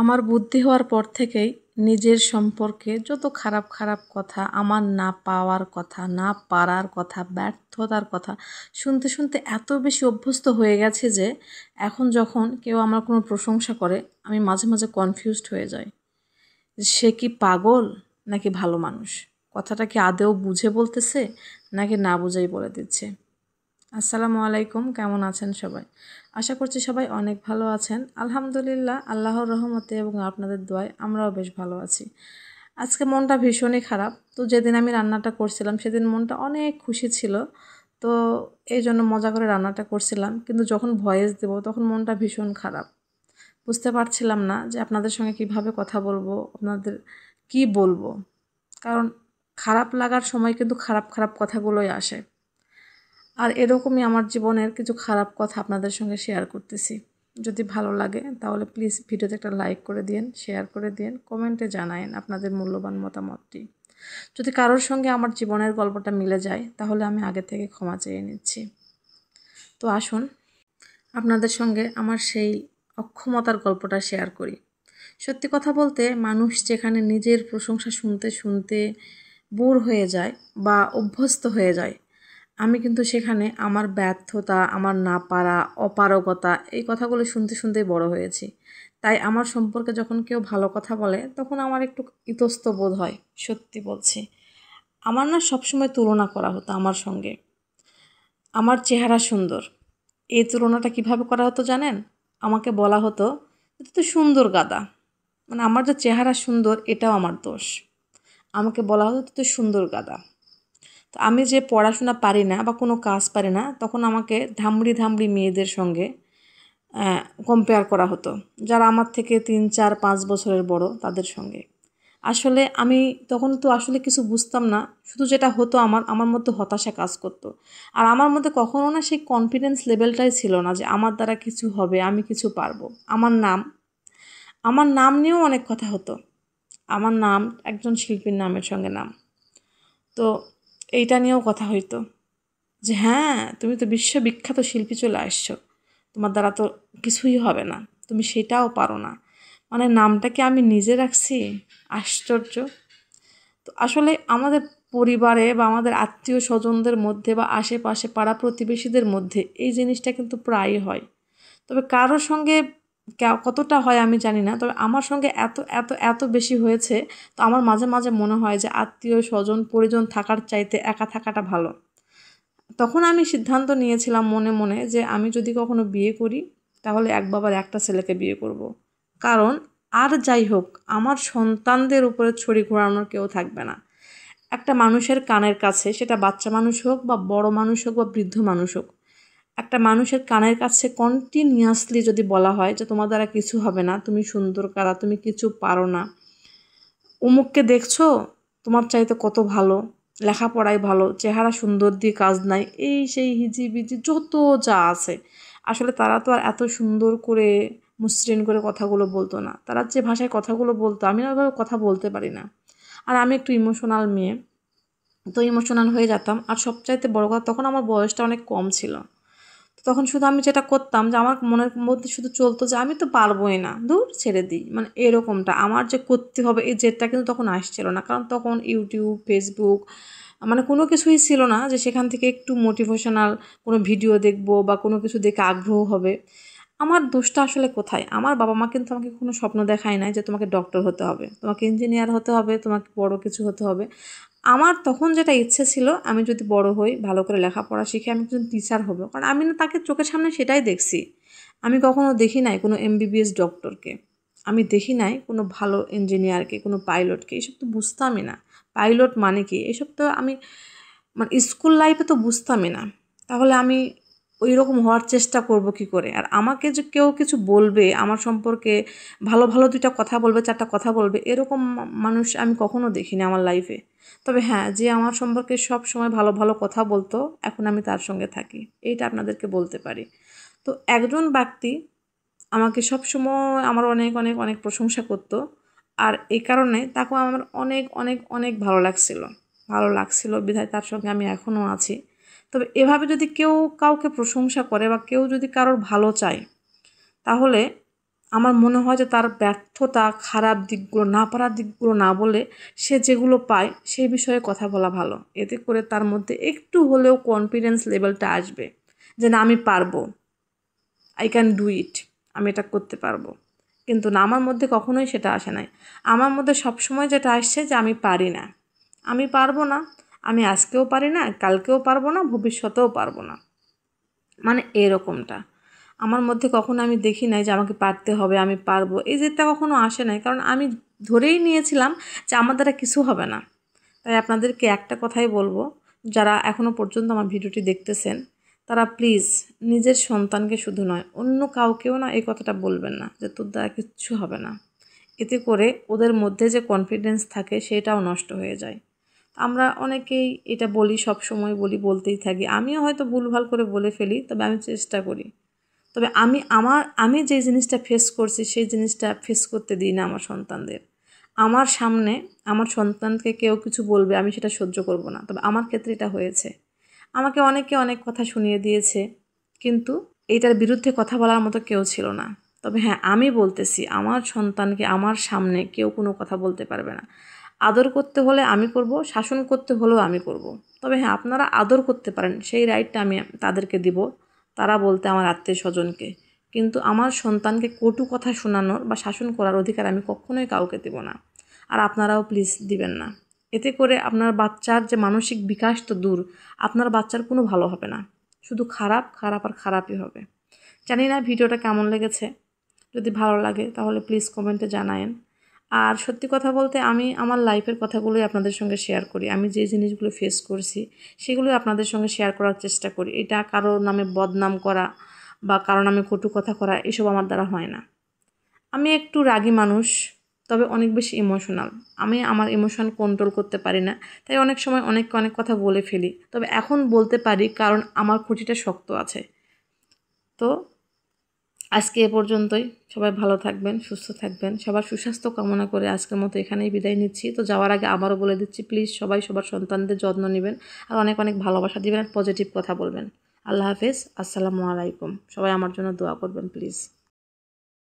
আমার বুদ্ধি হওয়ার পর থেকেই নিজের সম্পর্কে যত খারাপ খারাপ কথা, আমার না পাওয়ার কথা, না পারার কথা, ব্যর্থতার কথা শুনতে শুনতে এত বেশি অভ্যস্ত হয়ে গেছে যে এখন যখন কেউ আমার কোনো প্রশংসা করে আমি মাঝে মাঝে কনফিউজড হয়ে যাই। সে কি পাগল নাকি ভালো মানুষ? কথাটা কি আদৌ বুঝে বলতেছে নাকি না বুঝেই বলে দিচ্ছে? আসসালামু আলাইকুম, কেমন আছেন সবাই? আশা করছি সবাই অনেক ভালো আছেন। আলহামদুলিল্লাহ, আল্লাহর রহমতে এবং আপনাদের দোয়ায় আমরাও বেশ ভালো আছি। আজকে মনটা ভীষণই খারাপ। তো যেদিন আমি রান্নাটা করছিলাম সেদিন মনটা অনেক খুশি ছিল। তো এই জন্য মজা করে রান্নাটা করছিলাম, কিন্তু যখন ভয়েস দেব তখন মনটা ভীষণ খারাপ। বুঝতে পারছিলাম না যে আপনাদের সঙ্গে কিভাবে কথা বলবো, আপনাদের কি বলবো। কারণ খারাপ লাগার সময় কিন্তু খারাপ খারাপ কথাগুলোই আসে। আর এরকমই আমার জীবনের কিছু খারাপ কথা আপনাদের সঙ্গে শেয়ার করতেছি। যদি ভালো লাগে তাহলে প্লিজ ভিডিওতে একটা লাইক করে দিন, শেয়ার করে দিন, কমেন্টে জানায়েন আপনাদের মূল্যবান মতামতটি। যদি কারোর সঙ্গে আমার জীবনের গল্পটা মিলে যায় তাহলে আমি আগে থেকে ক্ষমা চেয়ে নিচ্ছি। তো আসুন আপনাদের সঙ্গে আমার সেই অক্ষমতার গল্পটা শেয়ার করি। সত্যি কথা বলতে মানুষ যেখানে নিজের প্রশংসা শুনতে শুনতে বোর হয়ে যায় বা অভ্যস্ত হয়ে যায়, আমি কিন্তু সেখানে আমার ব্যর্থতা, আমার না পারা, অপারগতা এই কথাগুলো শুনতে শুনতেই বড় হয়েছি। তাই আমার সম্পর্কে যখন কেউ ভালো কথা বলে তখন আমার একটু ইতস্ত বোধ হয়। সত্যি বলছি, আমার না সবসময় তুলনা করা হতো আমার সঙ্গে। আমার চেহারা সুন্দর, এই তুলনাটা কিভাবে করা হতো জানেন? আমাকে বলা হতো তুই তো সুন্দর গাদা। মানে আমার যে চেহারা সুন্দর এটাও আমার দোষ। আমাকে বলা হতো তুই তো সুন্দর গাদা। তো আমি যে পড়াশোনা পারি না বা কোনো কাজ পারি না তখন আমাকে ধামড়ি ধামড়ি মেয়েদের সঙ্গে কম্পেয়ার করা হতো, যারা আমার থেকে 3, 4, 5 বছরের বড় তাদের সঙ্গে। আসলে আমি তখন তো আসলে কিছু বুঝতাম না, শুধু যেটা হতো আমার মধ্যে হতাশা কাজ করতো। আর আমার মধ্যে কখনো না সেই কনফিডেন্স লেভেলটাই ছিল না যে আমার দ্বারা কিছু হবে, আমি কিছু পারবো। আমার নাম নিয়েও অনেক কথা হতো। আমার নাম একজন শিল্পীর নামের সঙ্গে নাম, তো এইটা নিয়েও কথা হইতো যে হ্যাঁ তুমি তো বিশ্ববিখ্যাত শিল্পী চলে আসছো, তোমার দ্বারা তো কিছুই হবে না, তুমি সেটাও পারো না। মানে নামটাকে আমি নিজে রাখছি, আশ্চর্য। তো আসলে আমাদের পরিবারে বা আমাদের আত্মীয় স্বজনদের মধ্যে বা আশেপাশে পাড়া প্রতিবেশীদের মধ্যে এই জিনিসটা কিন্তু প্রায়ই হয়। তবে কারোর সঙ্গে কতটা হয় আমি জানি না, তবে আমার সঙ্গে এত এত এত বেশি হয়েছে। তো আমার মাঝে মাঝে মনে হয় যে আত্মীয় স্বজন পরিজন থাকার চাইতে একা থাকাটা ভালো। তখন আমি সিদ্ধান্ত নিয়েছিলাম মনে মনে যে আমি যদি কখনো বিয়ে করি তাহলে এক বাবার একটা ছেলেকে বিয়ে করব। কারণ আর যাই হোক আমার সন্তানদের উপরে ছড়ি ঘোরানোর কেউ থাকবে না। একটা মানুষের কানের কাছে, সেটা বাচ্চা মানুষ হোক বা বড় মানুষ হোক বা বৃদ্ধ মানুষ হোক, একটা মানুষের কানের কাছে কন্টিনিউয়াসলি যদি বলা হয় যে তোমার দ্বারা কিছু হবে না, তুমি সুন্দর কারা, তুমি কিছু পারো না, অমুককে দেখছো তোমার চাইতে কত ভালো, লেখাপড়ায় ভালো, চেহারা সুন্দর দিয়ে কাজ নাই, এই সেই হিজিবিজি যত যা আছে। আসলে তারা তো আর এত সুন্দর করে মসৃণ করে কথাগুলো বলতো না। তারা যে ভাষায় কথাগুলো বলতো আমি না ওইভাবে কথা বলতে পারি না। আর আমি একটু ইমোশনাল মেয়ে, তো ইমোশনাল হয়ে যেতাম। আর সবচাইতে বড় কথা তখন আমার বয়সটা অনেক কম ছিল। তখন শুধু আমি যেটা করতাম যে আমার মনের মধ্যে শুধু চলতো যে আমি তো পারবোই না, ধুর ছেড়ে দিই, মানে এরকমটা আমার যে করতে হবে এই জেদটা কিন্তু তখন আসছিল না। কারণ তখন ইউটিউব, ফেসবুক মানে কোনো কিছুই ছিল না যে সেখান থেকে একটু মোটিভেশনাল কোনো ভিডিও দেখবো বা কোনো কিছু দেখে আগ্রহ হবে। আমার দোষটা আসলে কোথায়? আমার বাবা মা কিন্তু আমাকে কোনো স্বপ্ন দেখায় নাই যে তোমাকে ডক্টর হতে হবে, তোমাকে ইঞ্জিনিয়ার হতে হবে, তোমাকে বড় কিছু হতে হবে। আমার তখন যেটা ইচ্ছে ছিল আমি যদি বড় হই, ভালো করে লেখাপড়া শিখে আমি একজন টিচার হব। কারণ আমি না তাকে চোখের সামনে সেটাই দেখছি। আমি কখনো দেখি নাই কোনো এমবিবিএস ডক্টরকে, আমি দেখি নাই কোনো ভালো ইঞ্জিনিয়ারকে, কোনো পাইলটকে, এসব তো বুঝতামই না। পাইলট মানে কি এসব তো আমি মানে স্কুল লাইফে তো বুঝতামই না। তাহলে আমি ওই রকম হওয়ার চেষ্টা করব কি করে? আর আমাকে যে কেউ কিছু বলবে আমার সম্পর্কে, ভালো ভালো 2টা কথা বলবে, 4টা কথা বলবে, এরকম মানুষ আমি কখনো দেখিনি আমার লাইফে। তবে হ্যাঁ, যে আমার সম্পর্কে সব সময় ভালো ভালো কথা বলতো এখন আমি তার সঙ্গে থাকি, এইটা আপনাদেরকে বলতে পারি। তো একজন ব্যক্তি আমাকে সবসময় আমার অনেক অনেক অনেক প্রশংসা করতো। আর এই কারণে তাকেও আমার অনেক অনেক অনেক ভালো লাগছিল বিধায় তার সঙ্গে আমি এখনও আছি। তবে এভাবে যদি কেউ কাউকে প্রশংসা করে বা কেউ যদি কারোর ভালো চায় তাহলে আমার মনে হয় যে তার ব্যর্থতা, খারাপ দিকগুলো, না পারার দিকগুলো না বলে সে যেগুলো পায় সেই বিষয়ে কথা বলা ভালো। এতে করে তার মধ্যে একটু হলেও কনফিডেন্স লেভেলটা আসবে যে না, আমি পারবো, আই ক্যান ডু ইট, আমি এটা করতে পারবো। কিন্তু না, আমার মধ্যে কখনোই সেটা আসে নাই। আমার মধ্যে সবসময় যেটা আসছে যে আমি পারি না, আমি পারবো না, আমি আজকেও পারি না, কালকেও পারবো না, ভবিষ্যতেও পারবো না, মানে এরকমটা আমার মধ্যে কখনো আমি দেখি নাই যে আমাকে পারতে হবে, আমি পারবো, এই জেদটা কখনো আসে নাই। কারণ আমি ধরেই নিয়েছিলাম যে আমার দ্বারা কিছু হবে না। তাই আপনাদেরকে একটা কথাই বলবো, যারা এখনও পর্যন্ত আমার ভিডিওটি দেখতেছেন, তারা প্লিজ নিজের সন্তানকে শুধু নয়, অন্য কাউকেও না এই কথাটা বলবেন না যে তোর দ্বারা কিচ্ছু হবে না। এতে করে ওদের মধ্যে যে কনফিডেন্স থাকে সেটাও নষ্ট হয়ে যায়। আমরা অনেকেই এটা বলি, সব সময় বলি, বলতেই থাকি। আমিও হয়তো ভুলভাল করে বলে ফেলি, তবে আমি চেষ্টা করি। তবে আমি যে জিনিসটা ফেস করছি সেই জিনিসটা ফেস করতে দিই না আমার সন্তানদের। আমার সামনে আমার সন্তানকে কেউ কিছু বলবে, আমি সেটা সহ্য করব না। তবে আমার ক্ষেত্রে এটা হয়েছে। আমাকে অনেকে অনেক কথা শুনিয়ে দিয়েছে, কিন্তু এইটার বিরুদ্ধে কথা বলার মতো কেউ ছিল না। তবে হ্যাঁ, আমি বলতেছি, আমার সন্তানকে আমার সামনে কেউ কোনো কথা বলতে পারবে না। আদর করতে হলে আমি করব, শাসন করতে হলেও আমি করব। তবে হ্যাঁ, আপনারা আদর করতে পারেন, সেই রাইটটা আমি তাদেরকে দিব, তারা বলতে আমার আত্মীয় স্বজনকে। কিন্তু আমার সন্তানকে কটু কথা শোনানোর বা শাসন করার অধিকার আমি কখনোই কাউকে দেব না। আর আপনারাও প্লিজ দিবেন না। এতে করে আপনার বাচ্চার যে মানসিক বিকাশ তো দূর, আপনার বাচ্চার কোনো ভালো হবে না, শুধু খারাপ খারাপ আর খারাপই হবে। জানি না ভিডিওটা কেমন লেগেছে। যদি ভালো লাগে তাহলে প্লিজ কমেন্টে জানায়েন। আর সত্যি কথা বলতে, আমি আমার লাইফের কথাগুলোই আপনাদের সঙ্গে শেয়ার করি। আমি যে জিনিসগুলো ফেস করছি সেগুলোই আপনাদের সঙ্গে শেয়ার করার চেষ্টা করি। এটা কারোর নামে বদনাম করা বা কারো নামে কটু কথা করা, এসব আমার দ্বারা হয় না। আমি একটু রাগী মানুষ, তবে অনেক বেশি ইমোশনাল। আমি আমার ইমোশন কন্ট্রোল করতে পারি না, তাই অনেক সময় অনেককে অনেক কথা বলে ফেলি। তবে এখন বলতে পারি কারণ আমার খুঁটিটা শক্ত আছে। তো আজকে এ পর্যন্তই। সবাই ভালো থাকবেন, সুস্থ থাকবেন। সবার সুস্বাস্থ্য কামনা করে আজকের মতো এখানেই বিদায় নিচ্ছি। তো যাওয়ার আগে আবারও বলে দিচ্ছি, প্লিজ সবাই সবার সন্তানদের যত্ন নেবেন, আর অনেক অনেক ভালোবাসা দিবেন, আর পজিটিভ কথা বলবেন। আল্লাহ হাফেজ, আসসালামু আলাইকুম। সবাই আমার জন্য দোয়া করবেন প্লিজ।